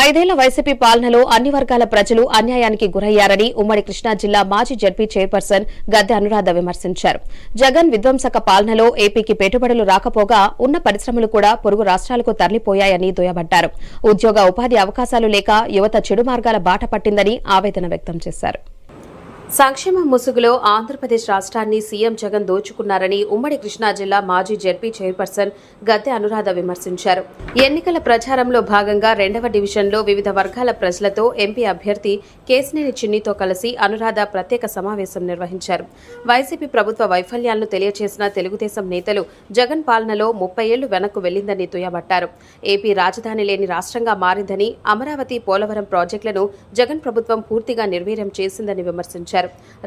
ఐదేళ్ల వైసీపీ పాలనలో అన్ని వర్గాల ప్రజలు అన్యాయానికి గురయ్యారని ఉమ్మడి కృష్ణా జిల్లా మాజీ జడ్పీ చైర్పర్సన్ గద్దె అనురాధ విమర్శించారు. జగన్ విధ్వంసక పాలనలో ఏపీకి పెట్టుబడులు రాకపోగా ఉన్న పరిశ్రమలు కూడా పొరుగు రాష్ట్రాలకు తరలిపోయాయని దుయ్యబట్టారు. ఉద్యోగ ఉపాధి అవకాశాలు లేక యువత చెడు మార్గాల బాట పట్టిందని ఆవేదన వ్యక్తం చేశారు. సంక్షేమ ముసుగులో ఆంధ్రప్రదేశ్ రాష్ట్రాన్ని సీఎం జగన్ దోచుకున్నారని ఉమ్మడి కృష్ణా జిల్లా మాజీ జడ్పీ చైర్పర్సన్ గద్దె అనురాధ విమర్శించారు. ఎన్నికల ప్రచారంలో భాగంగా 2వ డివిజన్లో వివిధ వర్గాల ప్రజలతో ఎంపీ అభ్యర్థి కేశినేని చిన్నితో కలిసి అనురాధ ప్రత్యేక సమావేశం నిర్వహించారు. వైసీపీ ప్రభుత్వ వైఫల్యాలను తెలియజేసిన తెలుగుదేశం నేతలు జగన్ పాలనలో 30 ఏళ్లు వెనక్కు వెళ్లిందని దుయ్యబట్టారు. ఏపీ రాజధాని లేని రాష్ట్రంగా మారిందని, అమరావతి, పోలవరం ప్రాజెక్టులను జగన్ ప్రభుత్వం పూర్తిగా నిర్వీర్యం చేసిందని విమర్శించారు.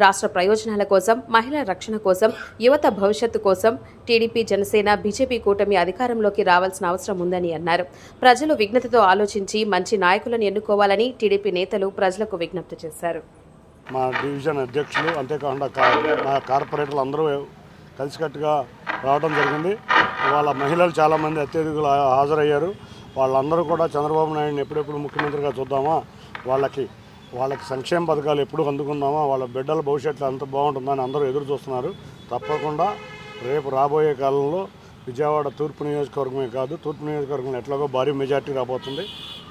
రాష్ట్ర ప్రయోజనాల కోసం, మహిళల రక్షణ కోసం, యువత భవిష్యత్తు కోసం టీడీపీ, జనసేన, బీజేపీ కూటమి అధికారంలోకి రావాల్సిన అవసరం ఉందని అన్నారు. ప్రజలు విజ్ఞతతో ఆలోచించి మంచి నాయకులను ఎన్నుకోవాలని టీడీపీ నేతలు ప్రజలకు విజ్ఞప్తి చేశారు. మా డివిజన్ అధ్యక్షులు అంతేకాకుండా మా కార్పొరేటర్లు అందరూ కలిసికట్టుగా రావడం జరిగింది. వాళ్ళ మహిళలు చాలామంది అత్యధికులు హాజరయ్యారు. వాళ్ళందరూ కూడా చంద్రబాబు నాయుడిని ఎప్పుడెప్పుడు ముఖ్యమంత్రిగా చూద్దామా, వాళ్ళకి సంక్షేమ పథకాలు ఎప్పుడు అందుకుందామా, వాళ్ళ బిడ్డల భవిష్యత్తు అంత బాగుంటుందని అందరూ ఎదురు చూస్తున్నారు. తప్పకుండా రేపు రాబోయే కాలంలో విజయవాడ తూర్పు నియోజకవర్గమే కాదు, తూర్పు నియోజకవర్గంలో ఎట్లాగో భారీ మెజార్టీ రాబోతుంది.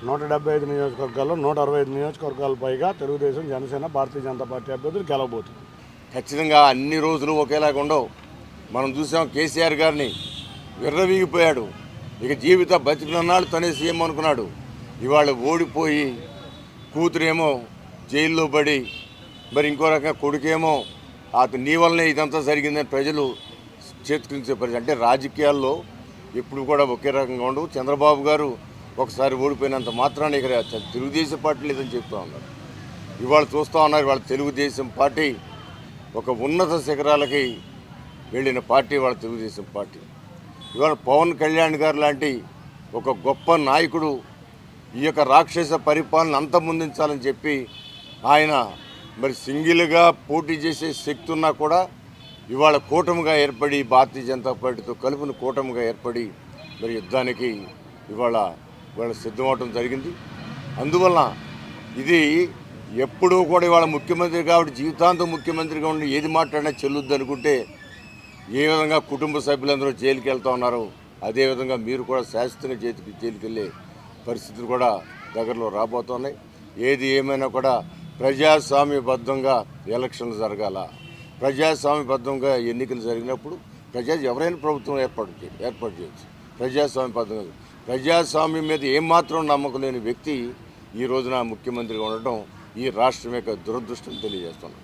175 నియోజకవర్గాల్లో 165 నియోజకవర్గాల పైగా తెలుగుదేశం, జనసేన, భారతీయ జనతా పార్టీ అభ్యర్థులు గెలవబోతుంది. ఖచ్చితంగా అన్ని రోజులు ఒకేలాగా ఉండవు. మనం చూసాం, కేసీఆర్ గారిని విర్రవీగిపోయాడు. ఇక జీవిత బతికినన్నాళ్ళు తనే సీఎం అనుకున్నాడు. ఇవాళ ఓడిపోయి కూతురేమో జైల్లో పడి, మరి ఇంకో రకంగా కొడుకేమో అతను నీ వల్లనే ఇదంతా జరిగిందని ప్రజలు చేతుకునే పరిస్థితి. అంటే రాజకీయాల్లో ఎప్పుడు కూడా ఒకే రకంగా ఉండవు. చంద్రబాబు గారు ఒకసారి ఓడిపోయినంత మాత్రాన్ని ఇక్కడ తెలుగుదేశం పార్టీ లేదని చెప్తూ ఉన్నారు. ఇవాళ చూస్తూ ఉన్నారు, ఇవాళ తెలుగుదేశం పార్టీ ఒక ఉన్నత శిఖరాలకి వెళ్ళిన పార్టీ వాళ్ళ తెలుగుదేశం పార్టీ. ఇవాళ పవన్ కళ్యాణ్ గారు లాంటి ఒక గొప్ప నాయకుడు ఈ యొక్క రాక్షస పరిపాలన అంతమొందించాలని చెప్పి ఆయన మరి సింగిల్గా పోటీ చేసే శక్తి ఉన్నా కూడా ఇవాళ కూటమిగా ఏర్పడి, భారతీయ జనతా పార్టీతో కలుపుని కూటమిగా ఏర్పడి మరి యుద్ధానికి ఇవాళ సిద్ధమవటం జరిగింది. అందువలన ఇది ఎప్పుడూ కూడా ఇవాళ ముఖ్యమంత్రి కాబట్టి జీవితాంతం ముఖ్యమంత్రిగా ఉండి ఏది మాట్లాడినా చెల్లుద్ది అనుకుంటే ఏ విధంగా కుటుంబ సభ్యులందరూ జైలుకి వెళ్తూ ఉన్నారో అదేవిధంగా మీరు కూడా శాశ్వతంగా జైలుకి వెళ్ళే పరిస్థితులు కూడా దగ్గరలో రాబోతున్నాయి. ఏది ఏమైనా కూడా ప్రజాస్వామ్యబద్ధంగా ఎలక్షన్లు జరగాల. ప్రజాస్వామ్యబద్ధంగా ఎన్నికలు జరిగినప్పుడు ఎవరైనా ప్రభుత్వం ఏర్పాటు చేయొచ్చు. ప్రజాస్వామ్యబద్ధంగా ప్రజాస్వామ్యం మీద ఏమాత్రం నమ్మకం లేని వ్యక్తి ఈ రోజున ముఖ్యమంత్రిగా ఉండటం ఈ రాష్ట్రం యొక్క దురదృష్టం తెలియజేస్తున్నాం.